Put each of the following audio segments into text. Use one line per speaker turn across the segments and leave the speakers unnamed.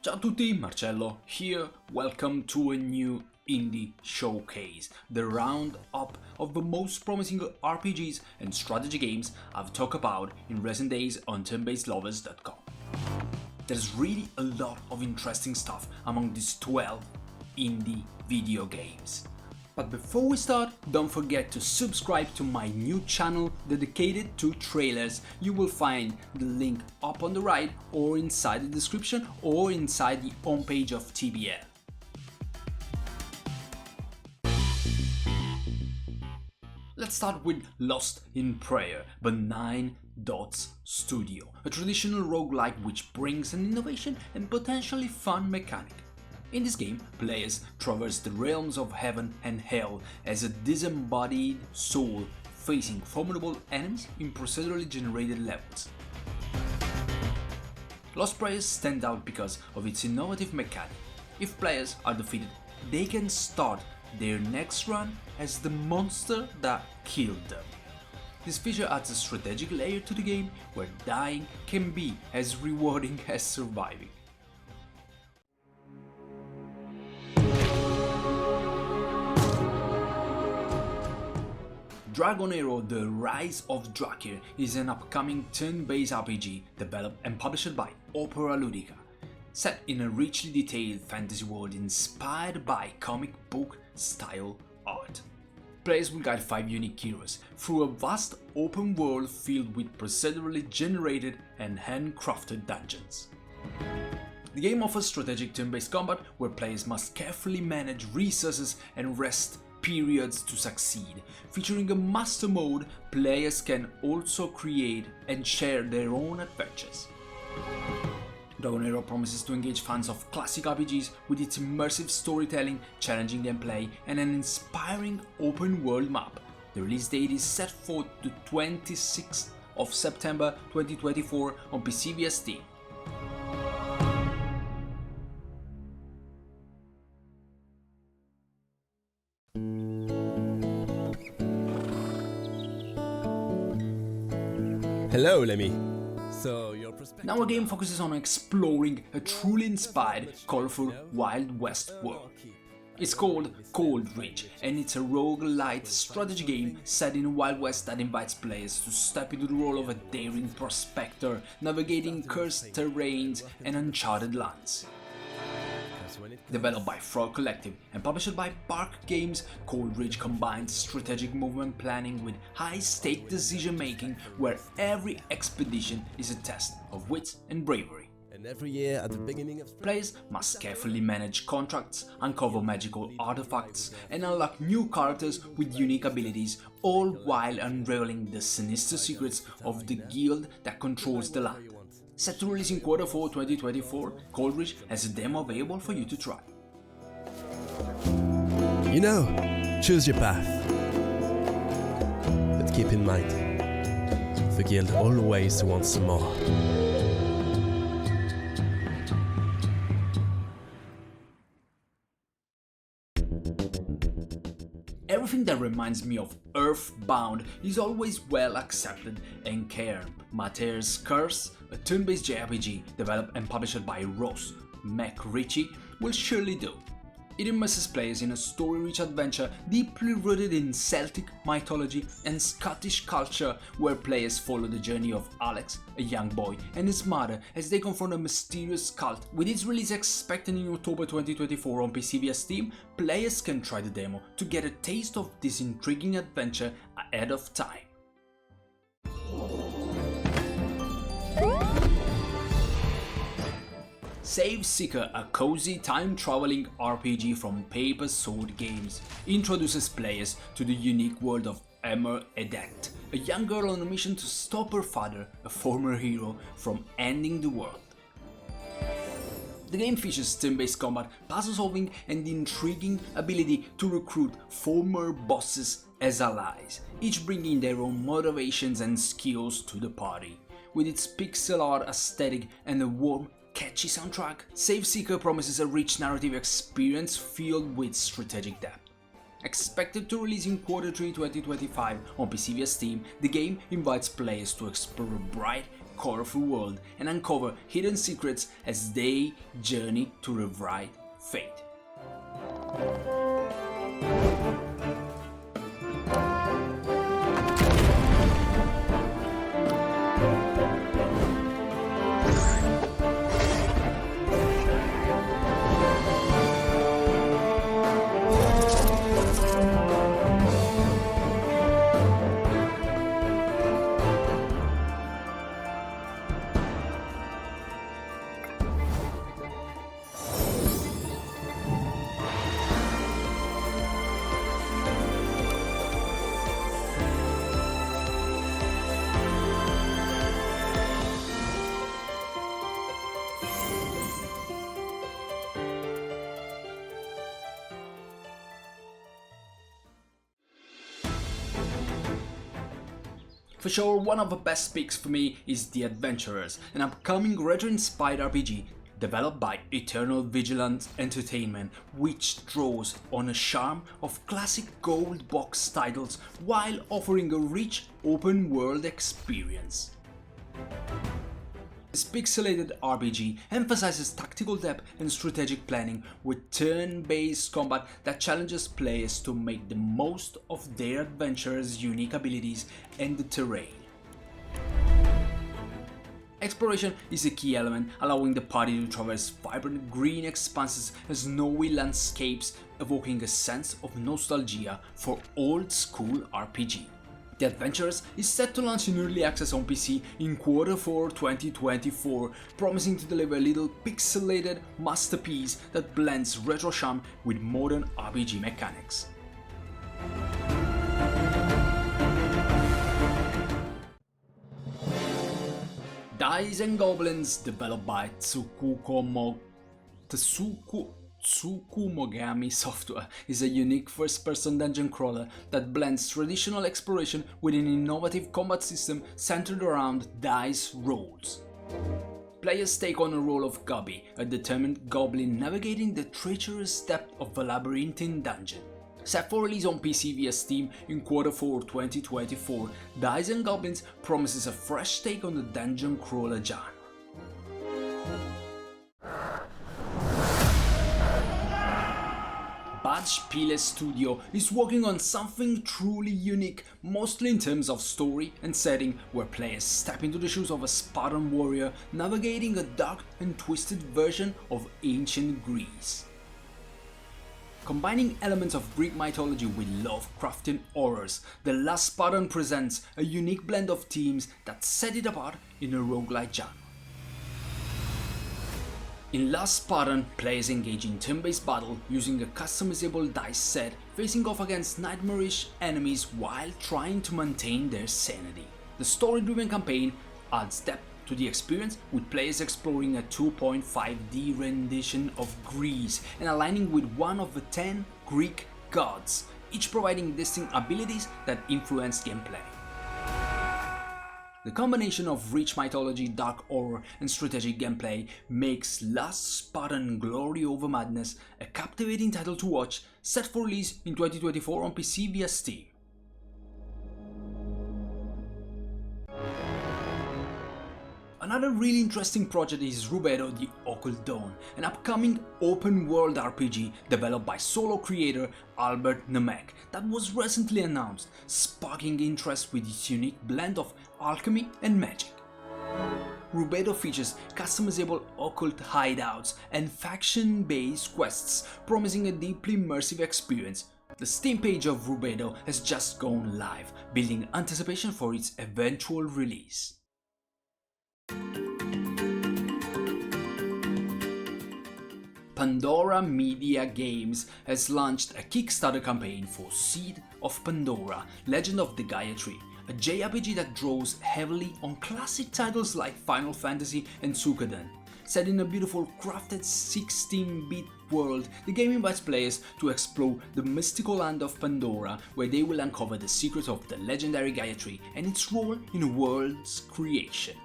Ciao a tutti, Marcello here, welcome to a new indie showcase, the roundup of the most promising RPGs and strategy games I've talked about in recent days on turnbasedlovers.com. There's really a lot of interesting stuff among these 12 indie video games. But before we start, don't forget to subscribe to my new channel dedicated to trailers. You will find the link up on the right or inside the description or inside the homepage of TBL. Let's start with Lost in Prayer by 9 Dots Studio, a traditional roguelike which brings an innovation and potentially fun mechanic. In this game, players traverse the realms of heaven and hell as a disembodied soul facing formidable enemies in procedurally generated levels. Lost Prayer stands out because of its innovative mechanic. If players are defeated, they can start their next run as the monster that killed them. This feature adds a strategic layer to the game where dying can be as rewarding as surviving. Dragonero: The Rise of Draquir is an upcoming turn-based RPG developed and published by Opera Ludica, set in a richly detailed fantasy world inspired by comic book style art. Players will guide 5 unique heroes through a vast open world filled with procedurally generated and handcrafted dungeons. The game offers strategic turn-based combat where players must carefully manage resources and rest periods to succeed. Featuring a master mode, players can also create and share their own adventures. Dragonero promises to engage fans of classic RPGs with its immersive storytelling, challenging gameplay, and an inspiring open-world map. The release date is set for the 26th of September 2024 on PC via Steam.
Hello, Lemmy.
Now our game focuses on exploring a truly inspired, colorful Wild West world. It's called ColdRidge, and it's a roguelite strategy game set in a Wild West that invites players to step into the role of a daring prospector, navigating cursed terrains and uncharted lands. Developed by Frog Collective and published by Park Games, ColdRidge combines strategic movement planning with high-stake decision-making where every expedition is a test of wits and bravery.
And every year at the beginning of
Players must carefully manage contracts, uncover magical artifacts, and unlock new characters with unique abilities, all while unraveling the sinister secrets of the guild that controls the land. Set to release in Q4 2024, ColdRidge has a demo available for you to try.
You know, choose your path. But keep in mind, the guild always wants some more.
Everything that reminds me of Earthbound is always well accepted, and Cairn, Mathair's Curse, a turn-based JRPG developed and published by Ross McRitchie, will surely do. It immerses players in a story-rich adventure deeply rooted in Celtic mythology and Scottish culture, where players follow the journey of Alex, a young boy, and his mother as they confront a mysterious cult. With its release expected in October 2024 on PC via Steam, players can try the demo to get a taste of this intriguing adventure ahead of time. Saveseeker, a cozy time-traveling RPG from Paper Sword Games, introduces players to the unique world of Emmer Edet, a young girl on a mission to stop her father, a former hero, from ending the world. The game features turn-based combat, puzzle solving, and the intriguing ability to recruit former bosses as allies, each bringing their own motivations and skills to the party. With its pixel art aesthetic and a warm, catchy soundtrack, Saveseeker promises a rich narrative experience filled with strategic depth. Expected to release in Q3 2025 on PC via Steam, the game invites players to explore a bright, colorful world and uncover hidden secrets as they journey to rewrite fate. For sure, one of the best picks for me is The Adventurers, an upcoming retro-inspired RPG developed by Eternal Vigilant Entertainment, which draws on a charm of classic gold box titles while offering a rich open-world experience. This pixelated RPG emphasizes tactical depth and strategic planning with turn-based combat that challenges players to make the most of their adventurers' unique abilities and the terrain. Exploration is a key element, allowing the party to traverse vibrant green expanses and snowy landscapes, evoking a sense of nostalgia for old-school RPG. The Adventurers is set to launch in early access on PC in Q4 2024, promising to deliver a little pixelated masterpiece that blends retro charm with modern RPG mechanics. Dice and Goblins, developed by Tsukumogami Software, is a unique first-person dungeon crawler that blends traditional exploration with an innovative combat system centered around dice rolls. Players take on a role of Gubby, a determined goblin navigating the treacherous depth of a labyrinthine dungeon. Set for release on PC via Steam in Q4 2024, Dice and Goblins promises a fresh take on the dungeon crawler genre. Spiele Studio is working on something truly unique, mostly in terms of story and setting, where players step into the shoes of a Spartan warrior navigating a dark and twisted version of ancient Greece. Combining elements of Greek mythology with Lovecraftian horrors, The Last Spartan presents a unique blend of themes that set it apart in a roguelite genre. In Last Spartan, players engage in turn-based battle using a customizable dice set, facing off against nightmarish enemies while trying to maintain their sanity. The story-driven campaign adds depth to the experience, with players exploring a 2.5D rendition of Greece and aligning with one of the 10 Greek gods, each providing distinct abilities that influence gameplay. The combination of rich mythology, dark horror, and strategic gameplay makes Last Spartan Glory Over Madness a captivating title to watch, set for release in 2024 on PC via Steam. Another really interesting project is Rubedo the Occult Dawn, an upcoming open-world RPG developed by solo creator Albert Nemec that was recently announced, sparking interest with its unique blend of alchemy and magic. Rubedo features customizable occult hideouts and faction-based quests, promising a deeply immersive experience. The Steam page of Rubedo has just gone live, building anticipation for its eventual release. Pandora Media Games has launched a Kickstarter campaign for Seed of Pandora, Legend of the Gaia Tree, a JRPG that draws heavily on classic titles like Final Fantasy and Suikoden. Set in a beautiful crafted 16-bit world, the game invites players to explore the mystical land of Pandora, where they will uncover the secrets of the legendary Gaia Tree and its role in the world's creation.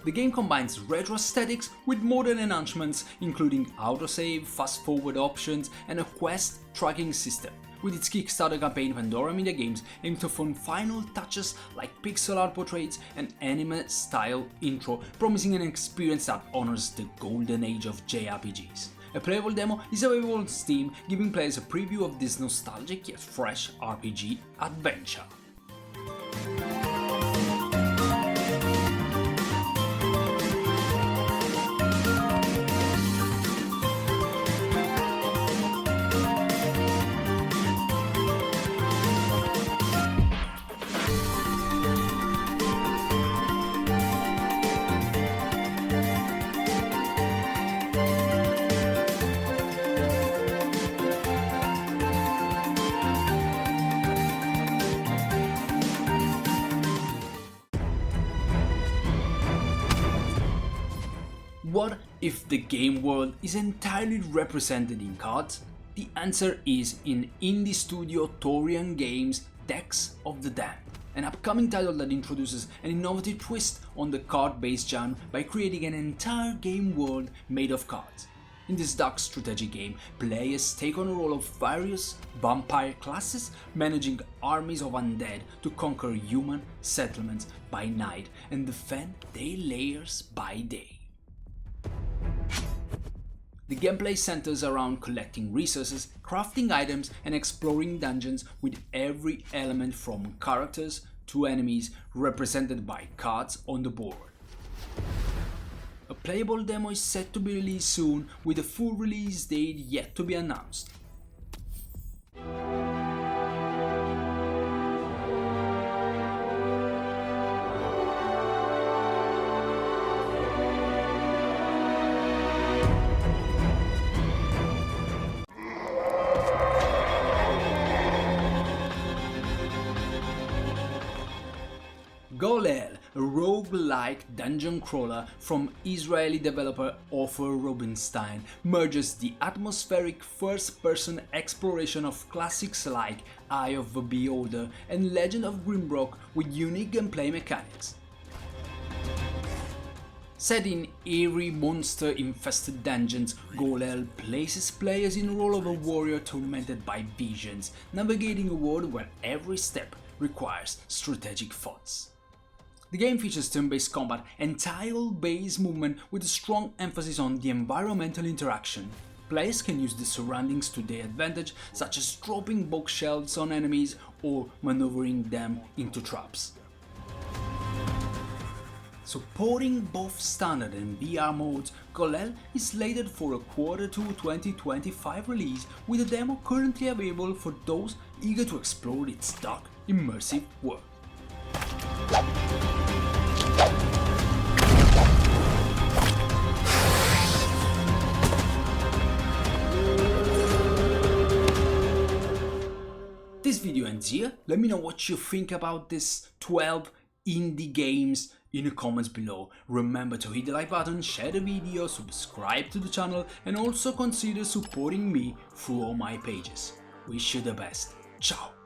The game combines retro aesthetics with modern enhancements, including autosave, fast-forward options, and a quest tracking system. with its Kickstarter campaign Pandora Media Games aims to fund final touches like pixel art portraits and anime-style intro, promising an experience that honors the golden age of JRPGs. A playable demo is available on Steam, giving players a preview of this nostalgic yet fresh RPG adventure. What if the game world is entirely represented in cards? The answer is in indie studio Torian Games' Decks of the Damned, an upcoming title that introduces an innovative twist on the card-based genre by creating an entire game world made of cards. In this dark strategy game, players take on a role of various vampire classes, managing armies of undead to conquer human settlements by night and defend their lairs by day. The gameplay centers around collecting resources, crafting items, and exploring dungeons, with every element from characters to enemies represented by cards on the board. A playable demo is set to be released soon, with a full release date yet to be announced. Golel, a roguelike dungeon crawler from Israeli developer Ofer Rubinstein, merges the atmospheric first-person exploration of classics like Eye of the Beholder and Legend of Grimrock with unique gameplay mechanics. Set in eerie, monster-infested dungeons, Golel places players in the role of a warrior tormented by visions, navigating a world where every step requires strategic thoughts. The game features turn-based combat and tile-based movement with a strong emphasis on the environmental interaction. Players can use the surroundings to their advantage, such as dropping bookshelves on enemies or maneuvering them into traps. Supporting both standard and VR modes, Golel is slated for a Q2 2025 release, with a demo currently available for those eager to explore its dark, immersive world. This video ends here. Let me know what you think about this 12 indie games in the comments below. Remember to hit the like button, share the video, subscribe to the channel, and also consider supporting me through all my pages. Wish you the best. Ciao!